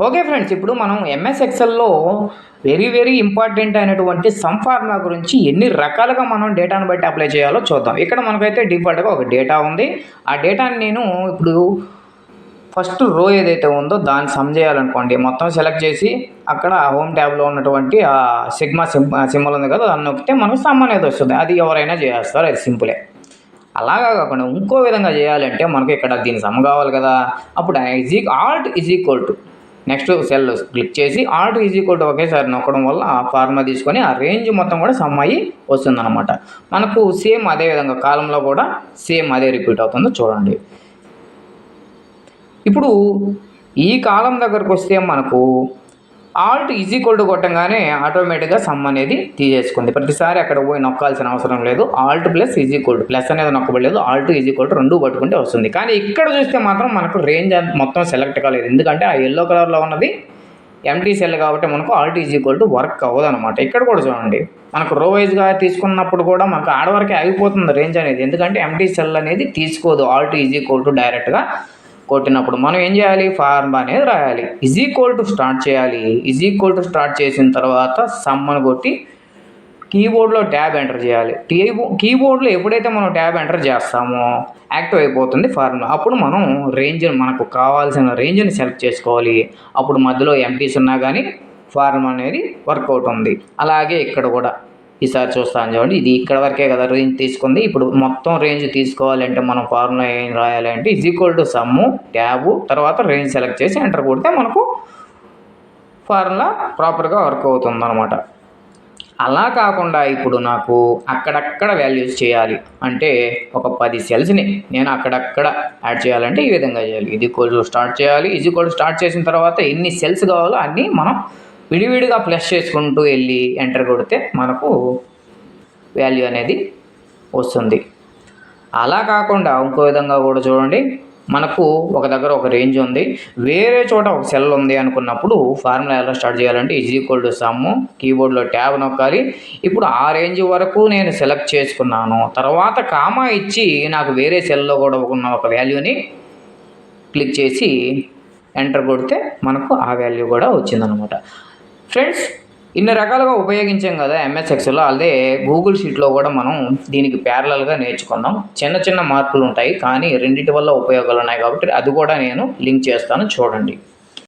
Okay friends, ఇప్పుడు మనం MS ఎక్సెల్‌లో very important అయినటువంటి సమ్ ఫార్ములా గురించి ఎన్ని రకాలుగా మనం డేటాను బట్టి అప్లై చేయాలో చూద్దాం. ఇక్కడ మనకైతే డిఫాల్ట్‌గా ఒక డేటా ఉంది. ఆ డేటాని నేను ఇప్పుడు ఫస్ట్ రో ఏదైతే ఉందో దాన్ని సమ్ చేయాలనుకోండి, మొత్తం సెలెక్ట్ చేసి అక్కడ హోమ్ ట్యాబ్‌లో ఉన్నటువంటి సిగ్మా సింబల్ ఉంది కదా, దాన్ని నొక్కితే మనకు సమ్ అనేది వస్తుంది. అది ఎవరైనా చేసేస్తారు, అది సింపులే. అలాగా కాకుండా ఇంకో విధంగా చేయాలంటే మనకి ఇక్కడ దీని సమ్ కావాలి కదా, అప్పుడు Alt is equal to next cell click చేసి ఆల్ట్ ఈజ్ ఈక్వల్ టు ఒకేసారి నొక్కడం వల్ల ఆ ఫార్ములా తీసుకొని ఆ రేంజ్ మొత్తం కూడా సమ్ అయ్యి వస్తుందన్నమాట. మనకు సేమ్ అదే విధంగా కాలంలో కూడా సేమ్ అదే రిపీట్ అవుతుందో చూడండి. ఇప్పుడు ఈ కాలం దగ్గరకు వస్తే మనకు ఆల్ట్ ఈజ్ ఈక్వల్ టు కొట్టంగానే ఆటోమేటిక్గా సమ్ అనేది తీసేసుకుంది. ప్రతిసారి అక్కడ పోయి నొక్కాల్సిన అవసరం లేదు. Alt plus is equal to, plus అనేది నొక్కబడలేదు, ఆల్ట్ ఈజ్ ఈక్వల్ టు రెండు పట్టుకుంటే వస్తుంది. కానీ ఇక్కడ చూస్తే మాత్రం మనకు రేంజ్ మొత్తం సెలెక్ట్ కాలేదు. ఎందుకంటే ఆ ఎల్లో కలర్లో ఉన్నది ఎంటీ సెల్ కాబట్టి మనకు Alt is equal to work అవ్వదు అనమాట. ఇక్కడ కూడా చూడండి, మనకు రో వైజ్గా తీసుకున్నప్పుడు కూడా మనకు ఆడ వరకే ఆగిపోతుంది రేంజ్ అనేది. ఎందుకంటే ఎంటీ సెల్ అనేది తీసుకోదు ఆల్ట్ ఈజ్ ఈక్వల్ టు డైరెక్ట్గా కొట్టినప్పుడు. మనం ఏం చేయాలి, ఫార్ములా అనేది రాయాలి. ఈజ్ ఈక్వల్ టు స్టార్ట్ చేయాలి. ఈజ్ ఈక్వల్ టు స్టార్ట్ చేసిన తర్వాత సమ్మను కొట్టి కీబోర్డ్లో ట్యాబ్ ఎంటర్ చేయాలి. కీబోర్డ్లో ఎప్పుడైతే మనం ట్యాబ్ ఎంటర్ చేస్తామో యాక్టివ్ అయిపోతుంది ఫార్ములా. అప్పుడు మనం మనకు కావాల్సిన రేంజ్ని సెలెక్ట్ చేసుకోవాలి. అప్పుడు మధ్యలో ఎంటీస్ ఉన్నా కానీ ఫార్ములా అనేది వర్కౌట్ ఉంది. అలాగే ఇక్కడ కూడా ఈసారి చూస్తాను చూడండి, ఇది ఇక్కడ వరకే కదా రేంజ్ తీసుకుంది. ఇప్పుడు మొత్తం రేంజ్ తీసుకోవాలంటే మనం ఫార్ములా ఏం రాయాలంటే is equal to sum tab తర్వాత రేంజ్ సెలెక్ట్ చేసి ఎంటర్ కొడితే మనకు ఫార్ములా ప్రాపర్గా వర్క్ అవుతుంది అనమాట. అలా కాకుండా ఇప్పుడు నాకు అక్కడక్కడ వాల్యూస్ చేయాలి అంటే ఒక 10 సెల్స్ని నేను అక్కడక్కడ యాడ్ చేయాలంటే ఈ విధంగా చేయాలి. ఇది ఈక్వల్ టు స్టార్ట్ చేయాలి. ఇది ఈక్వల్ టు స్టార్ట్ చేసిన తర్వాత ఎన్ని సెల్స్ కావాలో అన్నీ మనం విడివిడిగా ప్లస్ చేసుకుంటూ వెళ్ళి ఎంటర్ కొడితే మనకు వాల్యూ అనేది వస్తుంది. అలా కాకుండా ఇంకో విధంగా కూడా చూడండి, మనకు ఒక దగ్గర ఒక రేంజ్ ఉంది, వేరే చోట ఒక సెల్ ఉంది అనుకున్నప్పుడు ఫార్ములా ఎలా స్టార్ట్ చేయాలంటే ఈజ్ ఈక్వల్ టు సమ్ము కీబోర్డ్లో ట్యాబ్ నొక్కాలి. ఇప్పుడు ఆ రేంజ్ వరకు నేను సెలెక్ట్ చేసుకున్నాను, తర్వాత కామా ఇచ్చి నాకు వేరే సెల్లో కూడా ఉన్న ఒక వాల్యూని క్లిక్ చేసి ఎంటర్ కొడితే మనకు ఆ వాల్యూ కూడా వచ్చిందనమాట. ఫ్రెండ్స్, ఇన్ని రకాలుగా ఉపయోగించాం కదా ఎంఎస్ ఎక్సెల్లో. అదే గూగుల్ షీట్లో కూడా మనం దీనికి ప్యారలల్గా నేర్చుకుందాం. చిన్న మార్పులు ఉంటాయి కానీ రెండింటి వల్ల ఉపయోగాలు ఉన్నాయి కాబట్టి అది కూడా నేను లింక్ చేస్తాను, చూడండి.